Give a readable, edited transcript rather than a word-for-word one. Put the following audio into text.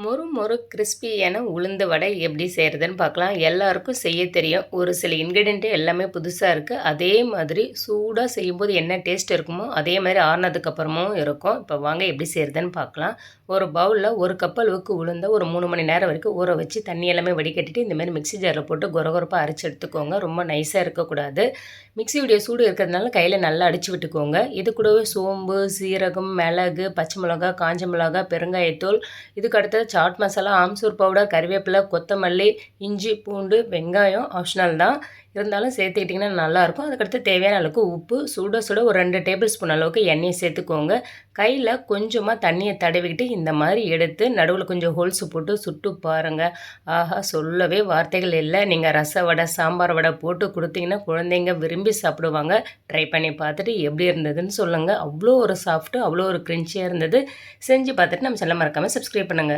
மொறு மொறு கிறிஸ்பியான உளுந்து வடை எப்படி செய்கிறதுன்னு பார்க்கலாம். எல்லாருக்கும் செய்ய தெரியும். ஒரு சில இன்க்ரீடியண்ட்டு எல்லாமே புதுசாக இருக்குது. அதே மாதிரி சூடாக செய்யும்போது என்ன டேஸ்ட் இருக்குமோ அதே மாதிரி ஆறுனதுக்கப்புறமும் இருக்கும். இப்போ வாங்க எப்படி செய்கிறதுன்னு பார்க்கலாம். ஒரு பவுலில் ஒரு கப் அளவுக்கு உளுந்த ஒரு 3 மணி நேரம் வரைக்கும் ஊற வச்சு தண்ணி எல்லாமே வடிகட்டிட்டு இந்தமாதிரி மிக்ஸி ஜாரில் போட்டு கொரகொரப்பாக அரைச்சி எடுத்துக்கோங்க. ரொம்ப நைஸாக இருக்கக்கூடாது. மிக்ஸியுடைய சூடு இருக்கிறதுனால கையில் நல்லா அடித்து விட்டுக்கோங்க. இது கூடவே சோம்பு, சீரகம், மிளகு, பச்சை மிளகா, காஞ்ச மிளகா, பெருங்காயத்தூள், இதுக்கு அடுத்தது சாட் மசாலா, ஆம்சூர் பவுடர், கறிவேப்பிலை, கொத்தமல்லி, இஞ்சி, பூண்டு, வெங்காயம் ஆப்ஷனல் தான், இருந்தாலும் சேர்த்துக்கிட்டிங்கன்னா நல்லாயிருக்கும். அதுக்கடுத்து தேவையான அளவுக்கு உப்பு, சுட சுட ஒரு 2 டேபிள் ஸ்பூன் அளவுக்கு எண்ணெயை சேர்த்துக்கோங்க. கையில் கொஞ்சமாக தண்ணியை தடவிக்கிட்டு இந்த மாதிரி எடுத்து நடுவில் கொஞ்சம் ஹோல்ஸு போட்டு சுட்டு பாருங்கள். ஆஹா, சொல்லவே வார்த்தைகள் இல்லை. நீங்கள் ரச வடை, சாம்பார் வடை போட்டு கொடுத்தீங்கன்னா குழந்தைங்க விரும்பி சாப்பிடுவாங்க. ட்ரை பண்ணி பார்த்துட்டு எப்படி இருந்ததுன்னு சொல்லுங்கள். அவ்வளோ ஒரு சாஃப்ட்டு, அவ்வளோ ஒரு க்ரின்ச்சியாக இருந்தது. செஞ்சு பார்த்துட்டு நம்ம சேனலை மறக்காமல் சப்ஸ்கிரைப் பண்ணுங்கள்.